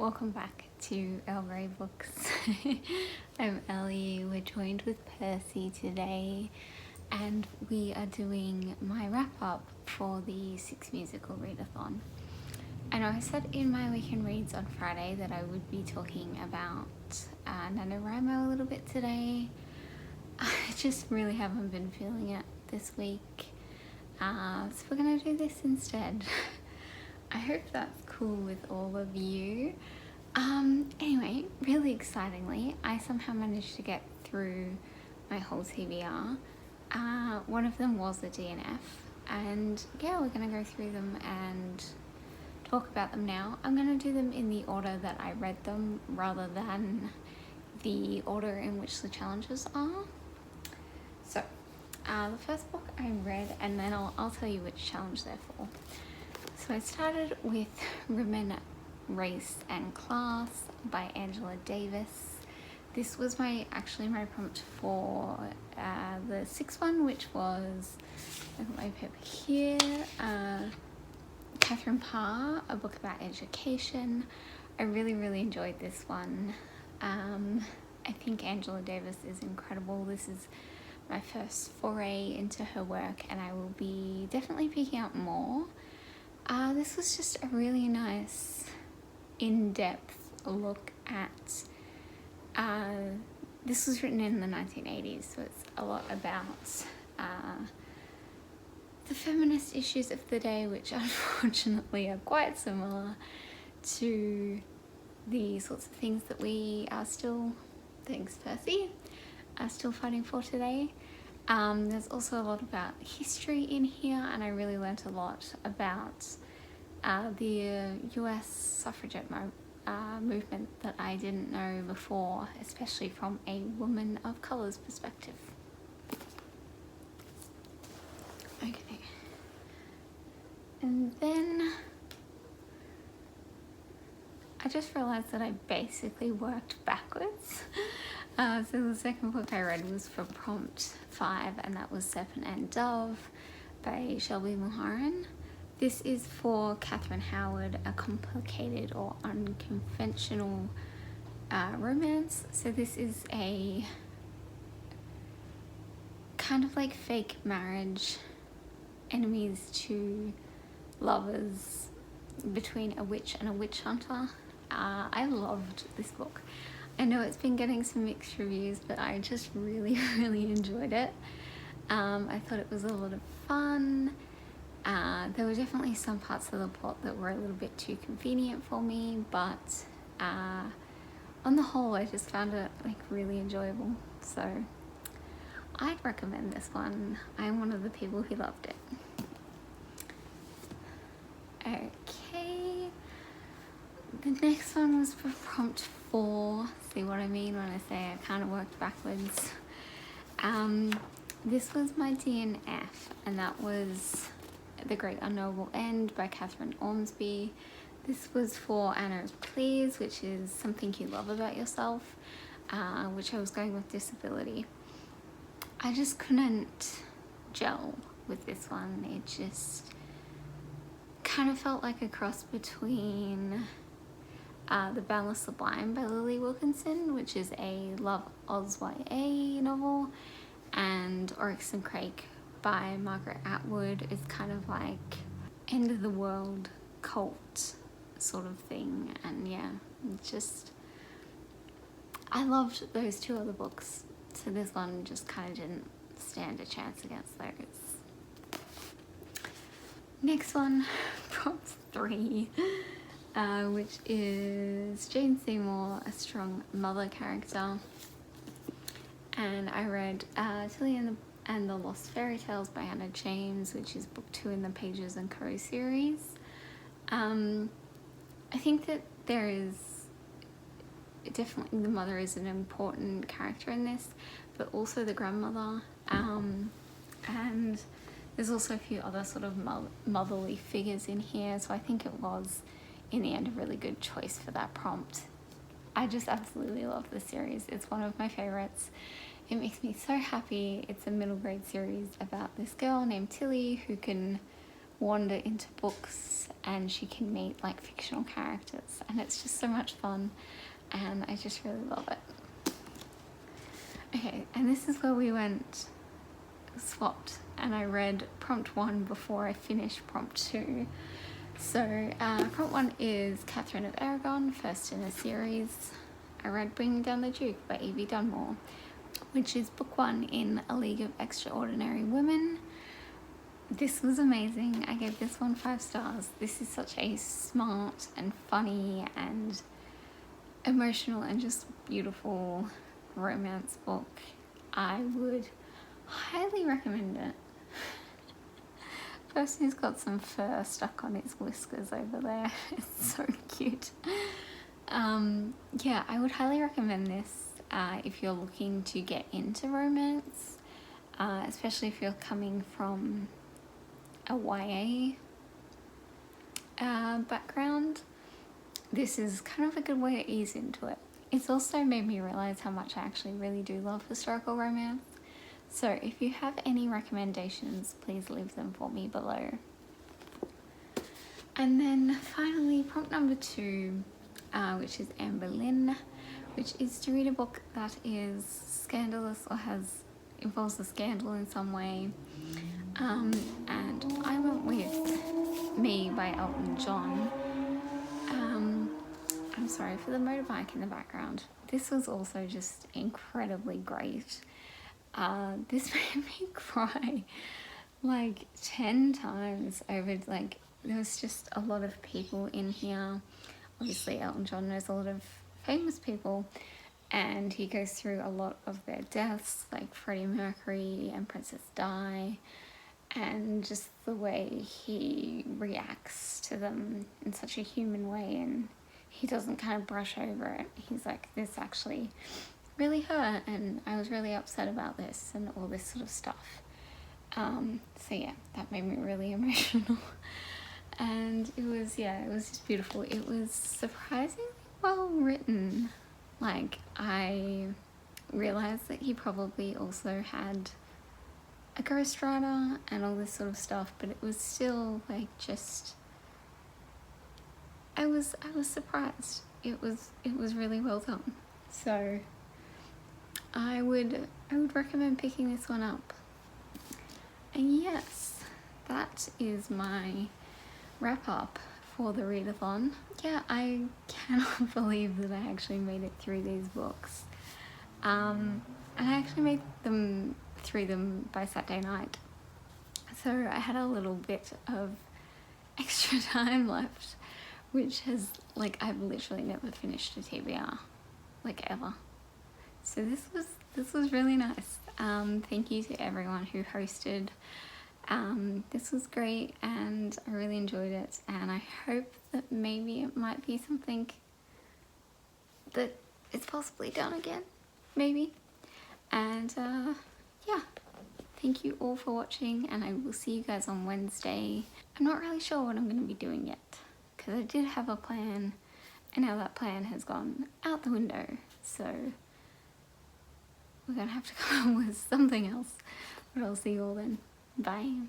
welcome back to Earl Grey Books. I'm Ellie, we're joined with Percy today, and we are doing my wrap-up for the 6 musical readathon. I know I said in my weekend reads on Friday that I would be talking about NaNoWriMo a little bit today. I just really haven't been feeling it this week, so we're gonna do this instead. I hope that's cool with all of you. Anyway, really excitingly, I somehow managed to get through my whole TBR. One of them was the DNF, and yeah, we're gonna go through them and talk about them now. I'm gonna do them in the order that I read them rather than the order in which the challenges are. So, the first book I read, and then I'll tell you which challenge they're for. So I started with Women, Race and Class by Angela Davis. This was actually my prompt for the 6th one, which was, I've got my paper here, Catherine Parr, a book about education. I really enjoyed this one. I think Angela Davis is incredible. This is my first foray into her work, and I will be definitely picking up more. This was just a really nice, in-depth look at, this was written in the 1980s, so it's a lot about the feminist issues of the day, which unfortunately are quite similar to the sorts of things that we are still, thanks Percy, are still fighting for today. There's also a lot about history in here, and I really learnt a lot about the US suffragette movement that I didn't know before, especially from a woman of colour's perspective. Okay. And then I just realised that I basically worked backwards. So the second book I read was for prompt 5, and that was Serpent and Dove by Shelby Mulholland. This is for Catherine Howard, a complicated or unconventional romance. So this is a kind of like fake marriage, enemies to lovers between a witch and a witch hunter. I loved this book. I know it's been getting some mixed reviews, but I just really enjoyed it. I thought it was a lot of fun. There were definitely some parts of the plot that were a little bit too convenient for me, but on the whole I just found it like really enjoyable. So I'd recommend this one. I'm one of the people who loved it. Okay, the next one was for prompt 4. See what I mean when I say I kind of worked backwards. This was my DNF, and that was The Great Unknowable End by Catherine Ormsby. This was for Anna's Pleas, which is something you love about yourself, which I was going with disability. I just couldn't gel with this one. It just kind of felt like a cross between The Boundless Sublime by Lily Wilkinson, which is a Love Oz YA novel, and Oryx and Crake by Margaret Atwood is kind of like end of the world cult sort of thing. And yeah, just I loved those 2 other books, so this one just kind of didn't stand a chance against those. Next one, prompt 3, which is Jane Seymour, a strong mother character. And I read Tilly and the Lost Fairy Tales by Hannah James, which is book 2 in the Pages and Co series. I think that there is definitely, the mother is an important character in this, but also the grandmother, and there's also a few other sort of motherly figures in here, so I think it was in the end a really good choice for that prompt. I just absolutely love this series. It's one of my favorites. It makes me so happy. It's a middle grade series about this girl named Tilly who can wander into books and she can meet like fictional characters, and it's just so much fun and I just really love it. Okay, and this is where we went swapped, and I read prompt 1 before I finished prompt 2. So prompt 1 is Catherine of Aragon, first in a series. I read Bringing Down the Duke by Evie Dunmore, which is book 1 in A League of Extraordinary Women. This was amazing. I gave this one 5 stars. This is such a smart and funny and emotional and just beautiful romance book. I would highly recommend it. Person who's got some fur stuck on his whiskers over there. It's so cute. Yeah, I would highly recommend this if you're looking to get into romance, especially if you're coming from a YA background. This is kind of a good way to ease into it. It's also made me realize how much I actually really do love historical romance. So if you have any recommendations, please leave them for me below. And then finally, prompt number 2, which is Anne Boleyn, which is to read a book that is scandalous or involves a scandal in some way. And I went with Me by Elton John. I'm sorry for the motorbike in the background. This was also just incredibly great. This made me cry like 10 times over, like, there was just a lot of people in here. Obviously Elton John knows a lot of famous people, and he goes through a lot of their deaths, like Freddie Mercury and Princess Di, and just the way he reacts to them in such a human way, and he doesn't kind of brush over it. He's like, this actually really hurt and I was really upset about this, and all this sort of stuff. So yeah, that made me really emotional. And it was just beautiful. It was surprisingly well written. Like, I realized that he probably also had a ghostwriter and all this sort of stuff, but it was still like just, I was surprised. It was really well done. So I would recommend picking this one up. And yes, that is my wrap up for the readathon. Yeah, I cannot believe that I actually made it through these books. And I actually made them through them by Saturday night. So I had a little bit of extra time left, which has, like, I've literally never finished a TBR, like, ever. So this was really nice. Thank you to everyone who hosted. This was great and I really enjoyed it, and I hope that maybe it might be something that is possibly done again, maybe. And yeah, thank you all for watching, and I will see you guys on Wednesday. I'm not really sure what I'm going to be doing yet, because I did have a plan and now that plan has gone out the window, so we're gonna have to come up with something else. But I'll see you all then. Bye.